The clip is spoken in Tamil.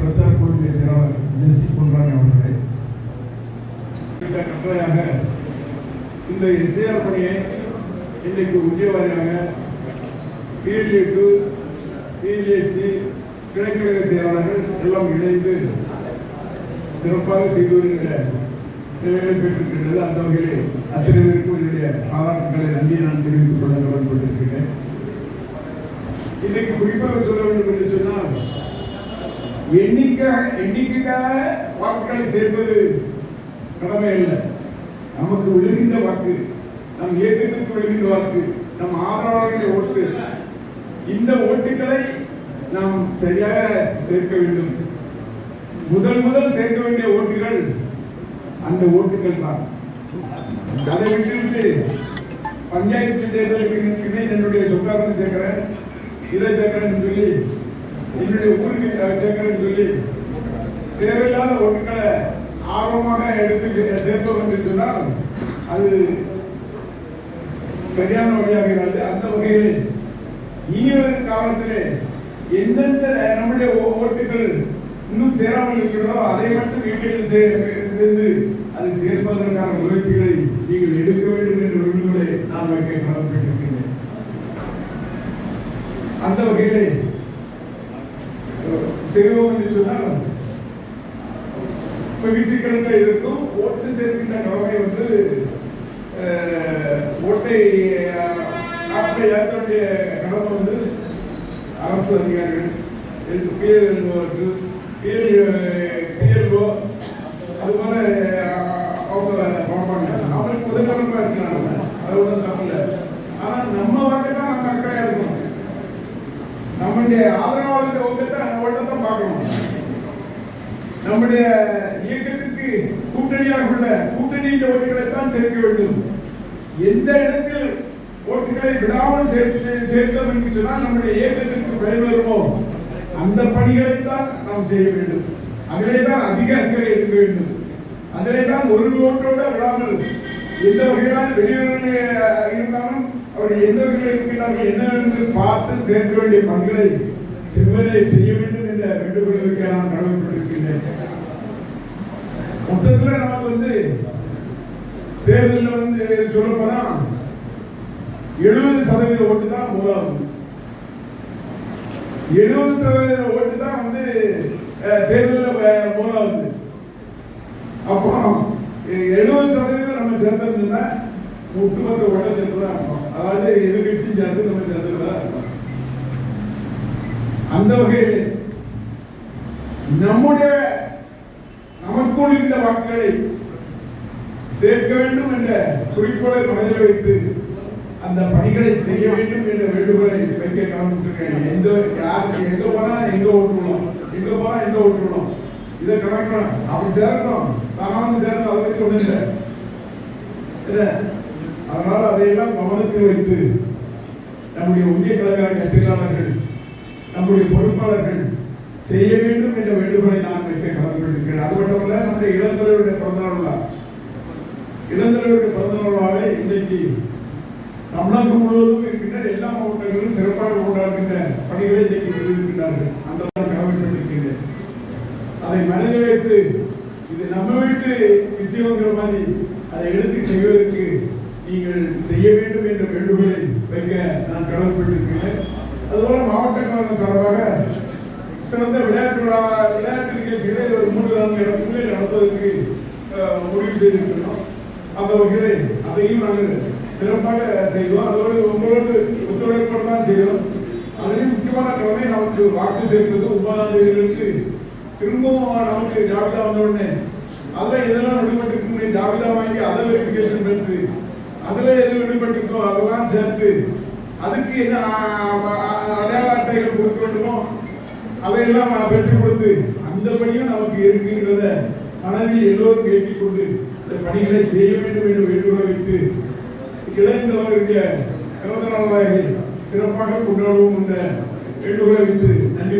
பிரச்சார குழுவின் செயலாளர் ஜெசி பொன்ராணி அவர்களே, கட்டளையாக இந்த எஸ்ஏஆர் பணியை இன்றைக்கு உத்தியோகமாக பிஎல்ஏ2 பிஎல்ஏசி கிளைக்கழக செயலாளர்கள் எல்லாம் இணைந்து சிறப்பாக செய்து வருகிற நிலைகளை பெற்றிருக்கின்றது. அந்த வகையிலே அத்தனை பேருக்கும் என்னுடைய பாராட்டுகளை நன்றியை நான் தெரிவித்துக் கொள்ள கடமைப்பட்டிருக்கிறேன். இன்னைக்கு குறிப்பாக சொல்ல வேண்டும் என்று சொன்னால், எண்ணிக்கைக்காக வாக்குகளை சேர்ப்பது கடமை அல்ல. நமக்கு விழுகின்ற வாக்கு, நம் இயக்கத்திற்கு விழுகின்ற வாக்கு, நம் ஆதரவாளர்களை ஓட்டு, இந்த ஓட்டுகளை நாம் சரியாக சேர்க்க வேண்டும். முதல் சேர்க்க வேண்டிய ஓட்டுகள் அந்த ஓட்டுகள் தான். அதை விட்டு பஞ்சாயத்து தேர்தலுக்கு என்னுடைய சொக்காரத்தை சேர்க்கிறேன், இதை சேர்க்கிறேன்னு சொல்லி, என்னுடைய ஊருக்கு சேர்க்கிறேன்னு சொல்லி தேவையில்லாத ஓட்டுகளை ஆர்வமாக எடுத்து சேர்ப்போம் என்று சொன்னால் அது சரியான வழியாக இராது. அந்த வகையில் இனி வரும் காலத்திலே எந்தெந்த நம்முடைய ஓட்டுகள் இன்னும் சேராமல் இருக்கிறதோ அதை மட்டும் வீட்டில் சேர்ந்து அதை சேர்ப்பதற்கான முயற்சிகளை நீங்கள் எடுக்க வேண்டும் என்ற வேண்டுகோளை நான் வைக்க கடமைப்பட்டிருக்கிறேன். அந்த வகையிலே செய்வோம் என்று சொன்னால் மகிழ்ச்சிகளுக்கு இருக்கும். ஓட்டு சேர்க்கின்ற கடமை ஓட்டை ஏற்றக்கூடிய கடமை அரசு அதிகாரிகள், பிஎல்ஓ அது போல அவங்க பார்ப்பாங்க. அவங்களுக்கு உதவிகரமாக இருக்கிறாங்க, அது ஒன்றும் தப்பு இல்லை. ஆனால் நம்ம வாக்கு தான் நம்ம அக்கறையாக இருக்கணும். நம்முடைய ஆதரவாளர்கள் ஓட்டத்தான் பார்க்கணும். நம்முடைய இயக்கத்திற்கு கூட்டணியாக உள்ள கூட்டணியின் ஓட்டுகளை தான் சேர்க்க வேண்டும். எந்த இடத்தில் ஓட்டுகளை விடாமல் சேர்த்தோம் என்று சொன்னால் நம்முடைய இயக்கத்திற்கு பயன்பெறுமோ அந்த பணிகளைத்தான் நாம் செய்ய வேண்டும். அதிலே தான் அதிக அக்கறை எடுக்க வேண்டும். அதிலே தான் ஒரு ஓட்டோடு விடாமல் எந்த வகையிலான வெளியூரில் இருந்தாலும் அவர்கள் எந்த வகையில் இருக்கிறார்கள் என்னவென்று பார்த்து சேர்க்க வேண்டிய பணிகளை செவ்வதை செய்ய வேண்டும் என்ற வேண்டுகோளுக்கு நான் கடமைப்பட்டிருக்கின்றேன். மொத்தத்தில் நமக்கு தேர்தலில் சொல்லப்போனா 70% ஓட்டு தான் மூலாவது. 70% ஓட்டு தான் தேர்தலில் மூலாவது. அப்போ 70% நம்ம சேர்ந்தோம்னா ஒட்டுமொத்த ஓட்ட சேர்ந்துதான் இருக்கும். அதாவது எதிர்கட்சி சேர்ந்து நம்ம சேர்ந்துதான் இருக்கும். அந்த வகையில் நமக்குள் இருந்த வாக்குகளை சேர்க்க வேண்டும் என்ற குறிக்கோளை மனதில் வைத்து அந்த பணிகளை செய்ய வேண்டும் என்ற வேண்டுகோளை வைக்க கடமைப்பட்டிருக்கேன். எங்க போனா எங்க ஓட்டுவோம், எங்க போனா எங்க ஓட்டுவோம், இதை கணக்கணும். அப்படி சேரணும், தானாவது சேரணும், அதை பற்றி ஒண்ணு இல்லை. அதனால அதையெல்லாம் கவனத்தில் வைத்து நம்முடைய ஒன்றிய கழக செயலாளர்கள், நம்முடைய பொறுப்பாளர்கள் செய்ய வேண்டும் என்ற வேண்டுகோளை நான் வைக்க கடமைப்பட்டிருக்கிறேன். அது மட்டுமல்ல, நம்முடைய இளந்தலைவருடைய பிறந்தநாள் விழா, இளந்தலைவருடைய பிறந்தநாள் விழாவை இன்றைக்கு தமிழகம் முழுவதும் இருக்கின்ற எல்லா மாவட்டங்களிலும் சிறப்பாக கொண்டாடுகின்ற பணிகளை இன்றைக்கு செய்திருக்கிறார்கள். அந்த கடமைப்பட்டிருக்கின்றேன். அதை மனதில் வைத்து இது நம்ம வீட்டு விஷயங்கிற மாதிரி அதை எடுத்து செய்வதற்கு நீங்கள் செய்ய வேண்டும் என்ற வேண்டுகோளை வைக்க நான் கடமைப்பட்டிருக்கிறேன். அதுபோல மாவட்ட கழகம் சார்பாக சிறந்த விளையாட்டு நிகழ்ச்சிகளை ஒரு 3-4 இடங்களில் நடத்துவதற்கு முடிவு செய்திருக்கிறோம். அந்த வகையில் அதையும் நாங்கள் சிறப்பாக செய்வோம். அதோடு உங்களோடு ஒத்துழைப்போடு தான் செய்வோம். அதிலும் முக்கியமான கடமை நமக்கு வாக்கு சேர்ப்பது. 9ஆம் தேதியிலிருந்து திரும்பவும் நமக்கு ஜாபிதா வந்தவுடனே அதில் எதெல்லாம் விடுபட்டு ஜாபிதா வாங்கி அதை வெரிஃபிகேஷன் பெற்று அதில் எது விடுபட்டுக்கோ அதெல்லாம் சேர்த்து அதுக்கு என்ன அடையாள அட்டைகள் கொடுக்க வேண்டுமோ அதையெல்லாம் பெற்றுக் கொடுத்து அந்த பணியும் நமக்கு இருக்குங்கிறத மனதில் எல்லோரும் கேட்டுக்கொண்டு இந்த பணிகளை செய்ய வேண்டும் என்று வேண்டுகோளை வைத்து இளைஞர்களுடைய பிறந்த நாளாக சிறப்பாக கொண்டாடுவோம் என்ற வேண்டுகோளை வைத்து நன்றி.